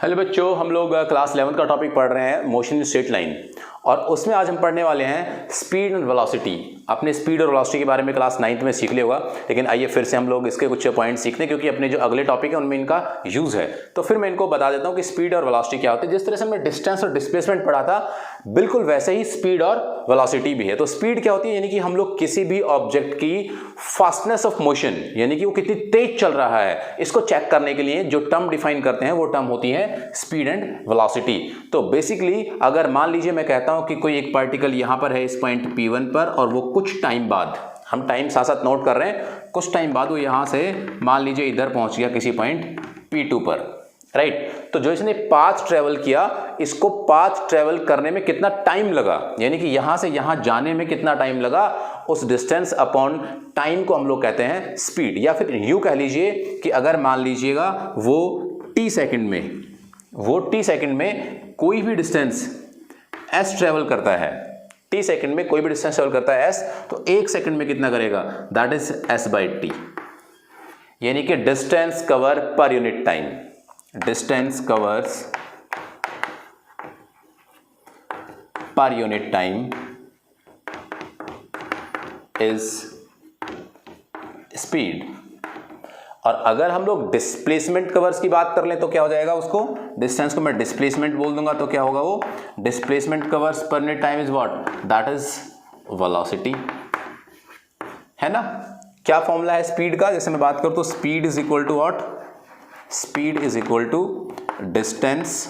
Hello बच्चों, हम लोग क्लास 11 का टॉपिक पढ़ रहे हैं मोशन इन स्ट्रेट लाइन, और उसमें आज हम पढ़ने वाले हैं स्पीड एंड वेलोसिटी। अपने स्पीड और वेलोसिटी के बारे में क्लास 9th में सीख लिया होगा, लेकिन आइए फिर से हम लोग इसके कुछ पॉइंट सीखते हैं, क्योंकि अपने जो अगले टॉपिक है उनमें इनका यूज़ है। तो फिर मैं इनको बता देता हूँ कि स्पीड और वेलोसिटी क्या होती है। जिस तरह से हमने डिस्टेंस और डिस्प्लेसमेंट पढ़ा था, बिल्कुल वैसे ही स्पीड और वेलोसिटी भी है। तो स्पीड क्या होती है, यानी कि हम लोग किसी भी ऑब्जेक्ट की फास्टनेस ऑफ मोशन, यानी कि वो कितनी तेज चल रहा है, इसको चेक करने के लिए जो टर्म डिफाइन करते हैं वो टर्म होती है स्पीड एंड वेलोसिटी। तो बेसिकली अगर मान लीजिए मैं कहता हूं कि कोई एक पार्टिकल यहां पर है इस पॉइंट P1 पर, और वो कुछ टाइम बाद, हम टाइम साथ साथ नोट कर रहे हैं, कुछ टाइम बाद वो यहां से मान लीजिए इधर पहुंच गया किसी पॉइंट P2 पर, राइट। तो जो इसने पाथ ट्रेवल किया, इसको पाथ ट्रेवल करने में कितना टाइम लगा, यानी कि यहां से यहां जाने में कितना टाइम लगा, उस डिस्टेंस अपॉन टाइम को हम लोग कहते हैं स्पीड। या फिर यूं कह लीजिए कि अगर मान लीजिएगा वो t सेकंड में कोई भी डिस्टेंस s ट्रेवल करता है, t सेकंड में कोई भी डिस्टेंस ट्रेवल करता है s, तो 1 सेकंड में कितना करेगा, दैट इज s/t, यानी कि distance cover per unit time. Distance covers per unit time is speed. और अगर हम लोग डिस्प्लेसमेंट कवर्स की बात कर लें तो क्या हो जाएगा, उसको डिस्टेंस को मैं डिस्प्लेसमेंट बोल दूंगा, तो क्या होगा, वो displacement covers per unit time is what, that is velocity, है ना। क्या फॉर्मूला है स्पीड का, जैसे मैं बात करूं तो speed is equal to what, speed is equal to distance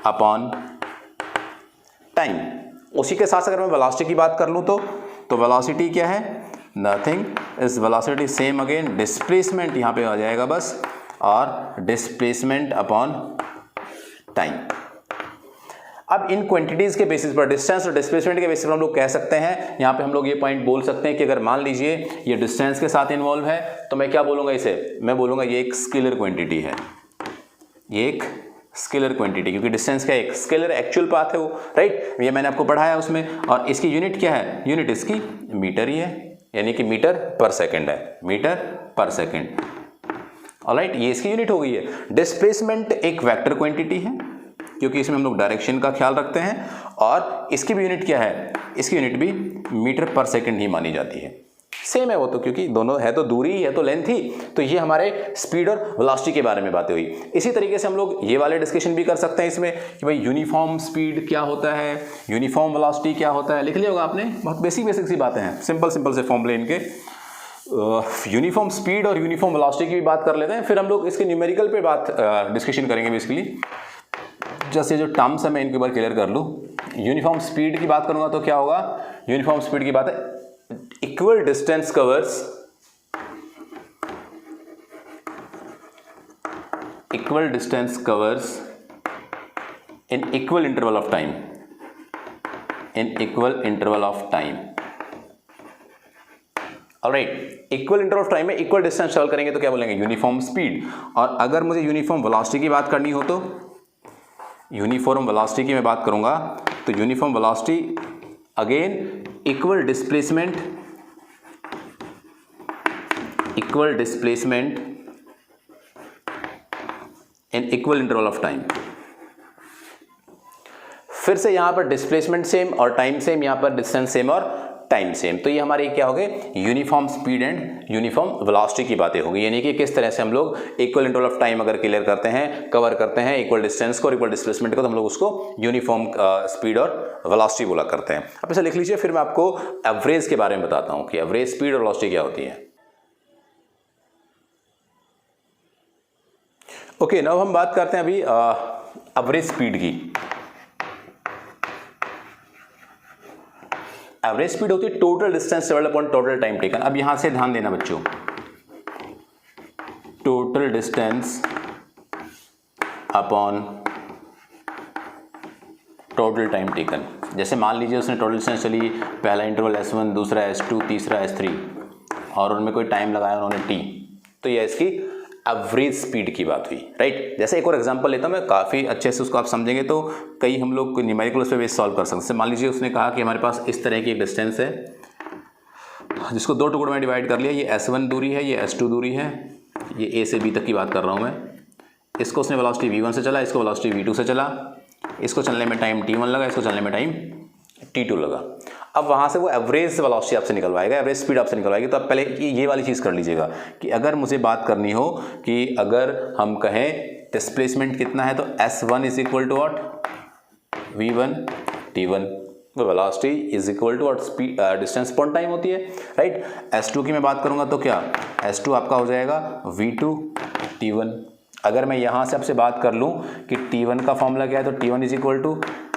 upon time. उसी के साथ अगर मैं वेलोसिटी की बात कर लूं तो वेलोसिटी क्या है, nothing is velocity same again, displacement यहां पे आ जाएगा बस, और डिस्प्लेसमेंट अपॉन टाइम। अब इन क्वांटिटीज के बेसिस पर, डिस्टेंस और डिस्प्लेसमेंट के बेसिस पर हम लोग कह सकते हैं, यहां पे हम लोग ये पॉइंट बोल सकते हैं कि अगर मान लीजिए ये डिस्टेंस के साथ इन्वॉल्व है, तो मैं क्या बोलूंगा इसे, मैं बोलूंगा ये एक स्केलर क्वांटिटी है, ये एक स्केलर क्वांटिटी, क्योंकि डिस्टेंस क्या है, एक स्केलर एक्चुअल पाथ है वो, राइट। ये मैंने आपको पढ़ाया उसमें, और इसकी यूनिट क्या है, यूनिट इसकी मीटर ही है, यानी कि मीटर पर सेकंड है, मीटर पर सेकंड, ऑलराइट, ये इसकी यूनिट हो गई है। डिस्प्लेसमेंट एक वेक्टर क्वांटिटी है, क्योंकि इसमें हम लोग डायरेक्शन का ख्याल रखते हैं, और इसकी भी यूनिट क्या है, इसकी यूनिट भी मीटर पर सेकंड ही मानी जाती है। सेम है वो तो, क्योंकि दोनों है तो दूरी है तो लेंथ ही। तो ये हमारे स्पीड और वेलोसिटी के बारे में बातें हुई। इसी तरीके से हम लोग ये वाले डिस्कशन भी कर सकते हैं इसमें कि भाई यूनिफॉर्म स्पीड क्या होता है, यूनिफॉर्म वेलोसिटी क्या होता है, लिख लिया होगा आपने, बहुत बेसिक सी बातें हैं, सिंपल से फॉर्मूले इनके। यूनिफॉर्म स्पीड और यूनिफॉर्म वेलोसिटी की भी बात कर लेते हैं, फिर हम लोग इसके न्यूमेरिकल पे बात डिस्कशन करेंगे बेसिकली। जैसे जो टर्म्स है मैं इनके बार क्लियर कर लूँ। यूनिफॉर्म स्पीड की बात करूंगा तो क्या होगा, यूनिफॉर्म स्पीड की बात है, equal distance covers in equal interval of time, alright. Equal interval of time में इक्वल डिस्टेंस ट्रेवल करेंगे तो क्या बोलेंगे, यूनिफॉर्म स्पीड। और अगर मुझे यूनिफॉर्म वेलोसिटी की बात करनी हो तो, यूनिफॉर्म वेलोसिटी की मैं बात करूंगा तो uniform velocity again equal displacement in equal interval of time. फिर से यहां पर डिस्प्लेसमेंट सेम और टाइम सेम, यहां पर डिस्टेंस सेम और टाइम सेम। तो ये हमारे क्या हो गए, uniform speed and uniform velocity की बातें होगी, यानी कि किस तरह से हम लोग इक्वल इंटरवल ऑफ टाइम अगर क्लियर करते हैं, कवर करते हैं इक्वल डिस्टेंस को और इक्वल डिस्प्लेसमेंट को, तो हम लोग उसको यूनिफॉर्म स्पीड और वेलोसिटी बोला करते हैं। अब इसे लिख लीजिए, फिर मैं आपको एवरेज के बारे में बताता हूं कि एवरेज स्पीड और वेलोसिटी क्या होती है। ओके, नाउ हम बात करते हैं अभी एवरेज स्पीड की। एवरेज स्पीड होती है total distance travelled upon total time taken. अब यहां से ध्यान देना बच्चों, total distance upon total time taken. जैसे मान लीजिए उसने टोटल डिस्टेंस चली, पहला इंटरवल S1, दूसरा S2, तीसरा S3, और उनमें कोई टाइम लगाया उन्होंने t, तो यह इसकी एवरेज स्पीड की बात हुई, राइट। जैसे एक और एग्जांपल लेता हूं मैं, काफ़ी अच्छे से उसको आप समझेंगे तो कई हम लोग न्यूमेरिकल उस पर बेस सॉल्व कर सकते हैं। मान लीजिए उसने कहा कि हमारे पास इस तरह की एक डिस्टेंस है, जिसको दो टुकड़ों में डिवाइड कर लिया, ये S1 दूरी है, ये S2 दूरी है, ये A से B तक की बात कर रहा हूँ मैं, इसको उसने वेलोसिटी v1 से चला, इसको वेलोसिटी v2 से चला, इसको चलने में टाइम t1 लगा, इसको चलने में टाइम t2 लगा। अब वहाँ से वो एवरेज वेलोसिटी आपसे निकलवाएगा, एवरेज स्पीड आपसे निकलवाएगी। तो आप पहले ये वाली चीज़ कर लीजिएगा कि अगर मुझे बात करनी हो कि अगर हम कहें डिस्प्लेसमेंट कितना है तो S1 is equal to what, v1 t1, तो velocity is equal to what, speed distance upon time होती है, राइट। S2 की मैं बात करूँगा तो क्या, S2 आपका हो जाएगा v2 t1। अगर मैं यहाँ से आपसे बात कर लूँ कि t1 का फॉर्मूला क्या है तो t1 is equal to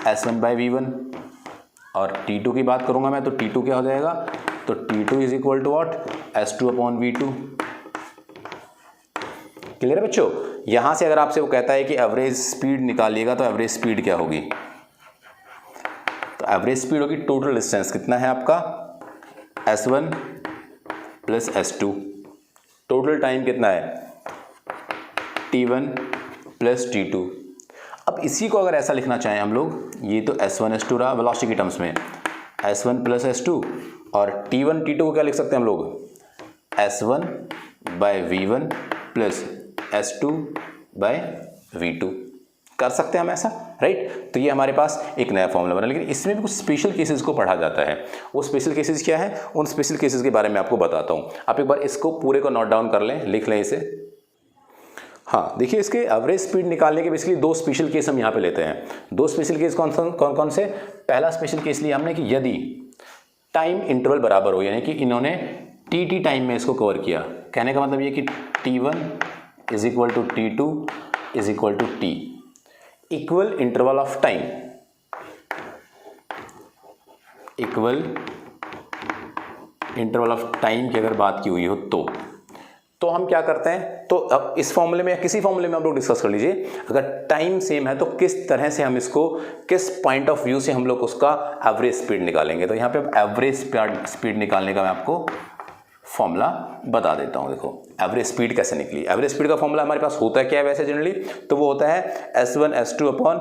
S1 by v1, और t2 की बात करूँगा मैं तो t2 क्या हो जाएगा, तो t2 is equal to what, S2 upon v2। Clear है बच्चों। यहाँ से अगर आपसे वो कहता है कि एवरेज स्पीड निकालिएगा तो एवरेज स्पीड क्या होगी, तो एवरेज स्पीड होगी टोटल डिस्टेंस कितना है आपका, S1 plus S2, total time कितना है T1 प्लस T2। अब इसी को अगर ऐसा लिखना चाहें हम लोग, ये तो S1 S2 रहा वेलोसिटी के टर्म्स में, S1 प्लस S2, और T1 T2 को क्या लिख सकते हैं हम लोग, S1 bye V1 plus S2 bye V2, कर सकते हैं हम ऐसा, राइट। तो ये हमारे पास एक नया फॉर्मूला बना, लेकिन इसमें भी कुछ स्पेशल केसेस को पढ़ा जाता है। वो स्पेशल केसेस क्या है, उन स्पेशल केसेस के बारे में आपको बताता हूँ। आप एक बार इसको पूरे को नोट डाउन कर लें, लिख लें इसे। हाँ देखिए, इसके एवरेज स्पीड निकालने के बेसिकली दो स्पेशल केस हम यहाँ पे लेते हैं। दो स्पेशल केस कौन कौन से, पहला स्पेशल केस लिया हमने कि यदि टाइम इंटरवल बराबर हो, यानी कि इन्होंने टी टाइम में इसको कवर किया। कहने का मतलब ये कि t1 is equal to t2 is equal to t, equal interval of time, equal interval of time की अगर बात की हुई हो तो हम क्या करते हैं, तो अब इस फॉर्मूले में या किसी फॉर्मूले में आप लोग डिस्कस कर लीजिए, अगर टाइम सेम है तो किस तरह से हम इसको, किस पॉइंट ऑफ व्यू से हम लोग उसका एवरेज स्पीड निकालेंगे। तो यहाँ पे एवरेज स्पीड निकालने का मैं आपको फॉर्मूला बता देता हूँ। देखो एवरेज स्पीड कैसे निकली। एवरेज स्पीड का फॉर्मूला हमारे पास होता है क्या है वैसे जनरली, तो वो होता है S1 S2 upon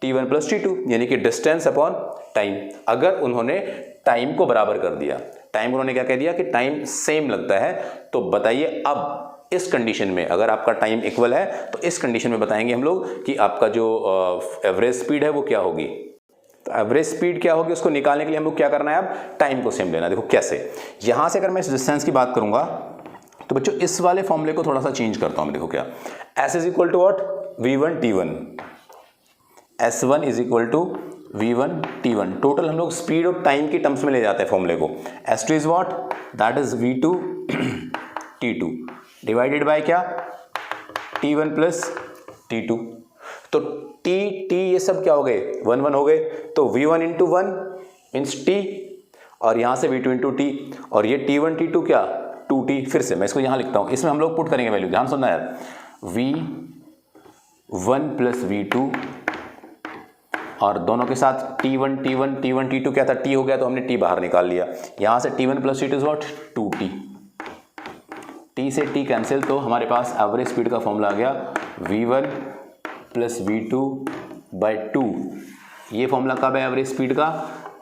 T1 plus T2, यानी कि डिस्टेंस अपॉन टाइम। अगर उन्होंने टाइम को बराबर कर दिया, टाइम उन्होंने क्या कह दिया कि टाइम सेम लगता है, तो बताइए अब इस कंडीशन में अगर आपका टाइम इक्वल है तो इस कंडीशन में बताएंगे हम लोग कि आपका जो एवरेज स्पीड है वो क्या होगी। तो एवरेज स्पीड क्या होगी उसको निकालने के लिए हम लोग क्या करना है, अब टाइम को सेम लेना। देखो कैसे, यहां से अगर मैं इस डिस्टेंस की बात करूंगा तो बच्चों इस वाले फॉर्मूले को थोड़ा सा चेंज करता हूं। देखो क्या, S is equal to what, V1 T1, S1 is equal to V1 T1, total हम लोग स्पीड और टाइम की टर्म्स में ले जाते हैं फॉर्मूले को। S2 is what, that is V2 T2 divided by क्या, T1 प्लस T2। तो T ये सब क्या हो गए, 1 1 हो गए, तो V1 इंटू 1 मीन्स T, और यहाँ से V2 इंटू T, और ये T1 T2 क्या 2T। फिर से मैं इसको यहाँ लिखता हूँ, इसमें हम लोग पुट करेंगे वैल्यू, ध्यान सुनना यार, V1 प्लस V2 और दोनों के साथ T1 T2 क्या था, T हो गया तो हमने T बाहर निकाल लिया। यहाँ से T1 plus T2 is what 2T, T से T कैंसिल, तो हमारे पास एवरेज स्पीड का फॉर्मूला आ गया V1 प्लस V2 बाई 2। ये फॉर्मूला कब है एवरेज स्पीड का,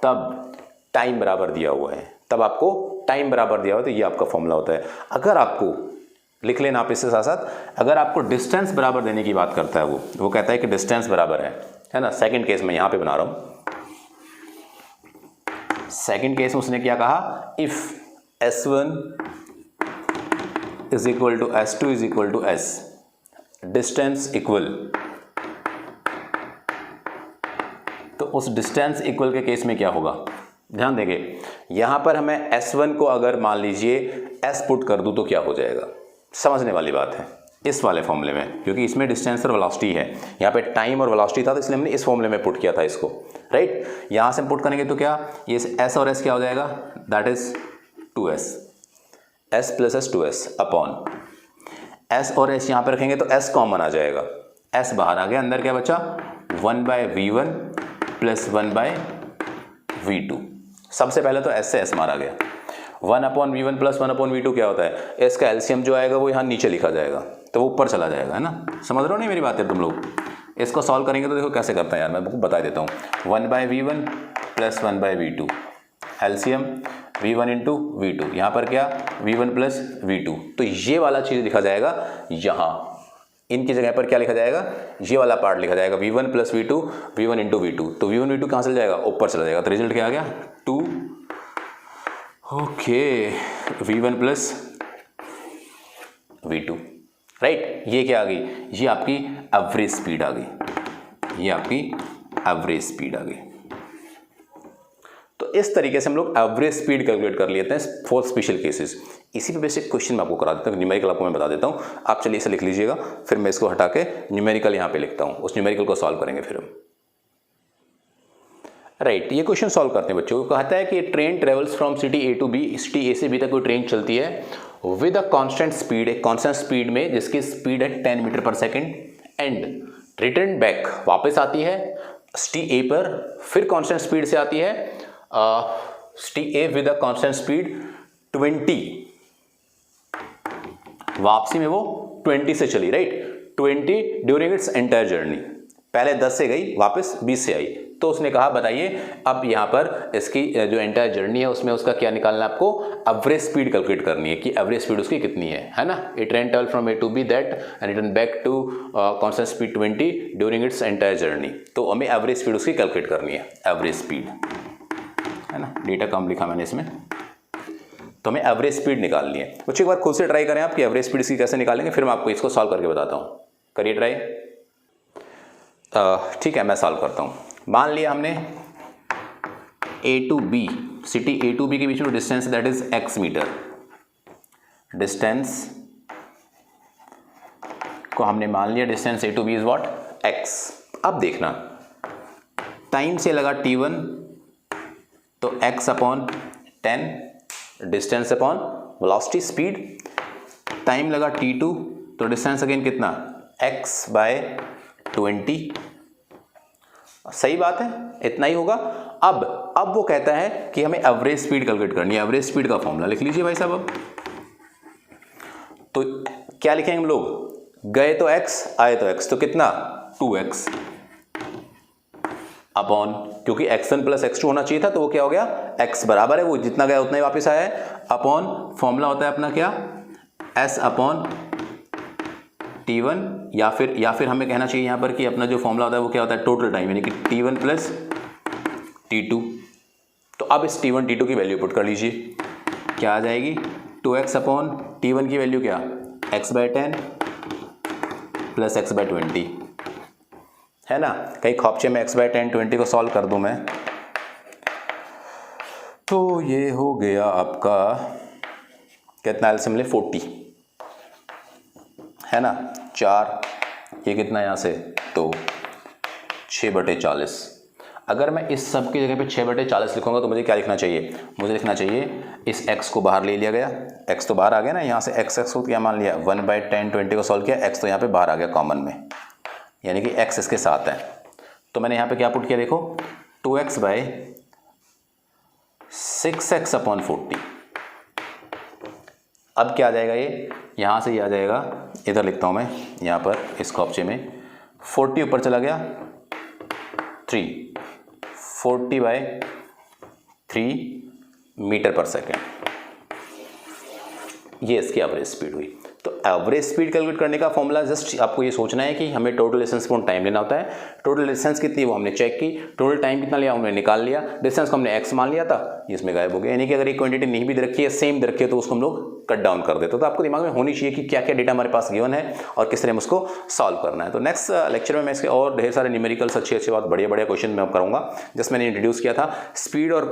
तब टाइम बराबर दिया हुआ है, तब आपको टाइम बराबर दिया हुआ है तो ये आपका फॉर्मूला होता है। अगर आपको लिख लेना आप इसके साथ साथ, अगर आपको डिस्टेंस बराबर देने की बात करता है वो कहता है कि डिस्टेंस बराबर है ना। सेकंड केस में यहाँ पे बना रहा हूँ, सेकंड केस में उसने क्या कहा, if S1 is equal to S2 is equal to S, distance equal, तो उस डिस्टेंस इक्वल के केस में क्या होगा, ध्यान देंगे यहां पर हमें S1 को अगर मान लीजिए S पुट कर दूं तो क्या हो जाएगा, समझने वाली बात है इस वाले फॉर्मूले में, क्योंकि इसमें डिस्टेंस और वेलोसिटी है, यहाँ पे टाइम और वेलोसिटी था तो इसलिए हमने इस फॉर्मूले में पुट किया था इसको, राइट। यहाँ से हम पुट करेंगे तो क्या, ये S और S क्या हो जाएगा, that is 2S, S plus S 2S upon S और S यहाँ पे रखेंगे तो S कॉमन आ जाएगा, S बाहर आ गया, अंदर क्या बचा 1 by V1 plus 1 by V2। सबसे पहले तो S से S मारा गया, 1 upon V1 plus 1 upon V2 क्या होता है, S का एलसीएम जो आएगा वो यहाँ नीचे लिखा जाएगा तो वो ऊपर चला जाएगा, है ना। समझ रहे हो नहीं मेरी बात है तुम लोग। इसको सॉल्व करेंगे तो देखो कैसे करते हैं यार, मैं आपको बता देता हूँ। 1 by V1 plus 1 by V2, LCM V1 into V2, यहाँ पर क्या V1 प्लस V2, तो ये वाला चीज़ लिखा जाएगा यहाँ, इनकी जगह पर क्या लिखा जाएगा, ये वाला पार्ट लिखा जाएगा v1 plus v2, v1 into v2। तो v1 v2 कहाँ चला जाएगा, ऊपर चला जाएगा। तो रिजल्ट क्या आ गया 2, okay, v1 plus v2, right. ये क्या आ गई, ये आपकी एवरेज स्पीड आ गई, ये आपकी एवरेज स्पीड आ गई। तो इस तरीके से हम लोग एवरेज स्पीड कैलकुलेट कर लेते हैं फॉर स्पेशल केसेस। इसी पे बेसिक क्वेश्चन मैं आपको करा देता हूँ, न्यूमेरिकल आपको मैं बता देता हूँ। आप चलिए इसे लिख लीजिएगा, फिर मैं इसको हटा के न्यूमेरिकल यहाँ पे लिखता हूँ, उस न्यूमेरिकल को सॉल्व करेंगे फिर हम। राइट, ये क्वेश्चन सॉल्व करते हैं बच्चों। कहता है कि train travels from city A to B, city A से बी तक कोई ट्रेन चलती है विद अ कांस्टेंट स्पीड, एक कांस्टेंट स्पीड में जिसकी स्पीड है 10 मीटर पर सेकंड, एंड रिटर्न बैक, वापस आती है सिटी ए पर, फिर कांस्टेंट स्पीड से आती है city A with a constant speed 20, वापसी में वो 20 से चली, right, 20 during its entire journey. पहले 10 से गई, वापस 20 से आई। तो उसने कहा बताइए अब यहाँ पर इसकी जो एंटायर जर्नी है उसमें उसका क्या निकालना है आपको, एवरेज स्पीड कैलकुलेट करनी है कि एवरेज स्पीड उसकी कितनी है ना। A train travel from A to B that and return back to constant speed 20 during its entire journey. तो हमें एवरेज स्पीड उसकी कैलकुलेट करनी है, एवरेज स्पीड है ना, डेटा कम लिखा मैंने इसमें। तो हमें एवरेज स्पीड निकालनी है। कुछ एक बार खुद से ट्राई करें आप कि एवरेज स्पीड इसकी कैसे निकालेंगे, फिर मैं आपको इसको सॉल्व करके बताता हूँ। करिए ट्राई। ठीक है, मैं सॉल्व करता हूँ। मान लिया हमने A to B, city A to B के बीच में distance that is x metre, distance को हमने मान लिया distance A to B is what, x। अब देखना टाइम से लगा t1 तो x upon 10, distance upon velocity speed, time लगा t2 तो डिस्टेंस अगेन कितना, x बाय 20। सही बात है, इतना ही होगा। अब वो कहता है कि हमें एवरेज स्पीड कैलकुलेट करनी है। एवरेज स्पीड का फॉर्मूला लिख लीजिए भाई साहब। अब तो क्या लिखेंगे हम लोग, गए तो x, आए तो x, तो कितना 2x अपॉन, क्योंकि x1 प्लस x2 होना चाहिए था तो वो क्या हो गया, x बराबर है वो जितना गया उतना ही वापस आया है, अपॉन फॉर्मूला होता है अपना क्या, s अपॉन t1, या फिर हमें कहना चाहिए यहाँ पर कि अपना जो फॉर्मूला होता है वो क्या होता है, टोटल टाइम, यानी कि t1 प्लस t2। तो अब इस t1 t2 की वैल्यू पुट कर लीजिए, क्या आ जाएगी, 2x अपॉन t1 की वैल्यू क्या, x by 10 plus x by 20, है ना। कहीं खौपचे में x बाय 10 20 को सॉल्व कर दूं मैं, तो ये हो गया आपका कितना, एलसीएम ले 40, है ना, 4, ये कितना यहाँ से, तो 6/40। अगर मैं इस सब की जगह पे 6/40 लिखूंगा तो मुझे क्या लिखना चाहिए, मुझे लिखना चाहिए इस x को बाहर ले लिया गया, x तो बाहर आ गया ना, यहाँ से x को क्या मान लिया, 1/10 20 को सॉल्व किया, x तो यहाँ पे बाहर आ गया कॉमन में, यानी कि x इसके साथ है। तो मैंने यहाँ पे क्या पुट किया, देखो 2x बाय 6x अपॉन 40। अब क्या आ जाएगा, ये यहाँ से ये आ जाएगा, इधर लिखता हूँ मैं यहाँ पर इस खौपचे में, 40 ऊपर चला गया 3, 40/3 मीटर पर सेकेंड, ये इसकी एवरेज स्पीड हुई। तो एवरेज स्पीड कैलकुलेट करने का फॉर्मूला जस्ट आपको ये सोचना है कि हमें टोटल डिस्टेंस पर टाइम लेना होता है। टोटल डिस्टेंस कितनी वो हमने चेक की, टोटल टाइम कितना लिया हमने निकाल लिया, डिस्टेंस को हमने x मान लिया था, इसमें गायब हो गया। यानी कि अगर एक क्वांटिटी नहीं भी दे रखी है, सेम दे रखी है, तो उसको हम लोग कट डाउन कर देते। तो आपको दिमाग में होनी चाहिए कि क्या क्या डेटा हमारे पास गिवन है और किस तरह हम उसको सॉल्व करना है। तो नेक्स्ट लेक्चर में मैं इसके और ढेर सारे न्यूमेरिकल्स अच्छे बहुत बढ़िया क्वेश्चन मैं करूँगा। जस्ट मैंने इंट्रोड्यूस किया था स्पीड और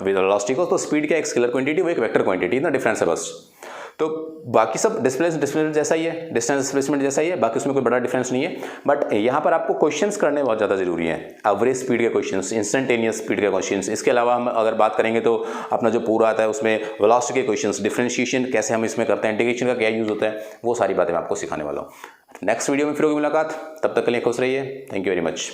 वेलोसिटी को। तो स्पीड क्या एक स्केलर क्वांटिटी, वो एक वेक्टर क्वांटिटी, इतना डिफरेंस है बस। तो बाकी सब डिस्प्लेसमेंट जैसा ही है, डिस्टेंस डिस्प्लेसमेंट जैसा ही है, बाकी उसमें कोई बड़ा डिफरेंस नहीं है। बट यहाँ पर आपको क्वेश्चंस करने बहुत ज़्यादा जरूरी हैं, एवरेज स्पीड के क्वेश्चंस, इंस्टेंटेनियस स्पीड के क्वेश्चंस। इसके अलावा हम अगर बात करेंगे तो अपना जो पूरा आता है उसमें वेलोसिटी के क्वेश्चंस, डिफरेंशिएशन कैसे हम इसमें करते हैं, इंटीग्रेशन का क्या यूज़ होता है, वो सारी बातें मैं आपको सिखाने वाला हूँ। नेक्स्ट वीडियो में फिर होगी मुलाकात, तब तक के लिए खुश रहिए। Thank you very much.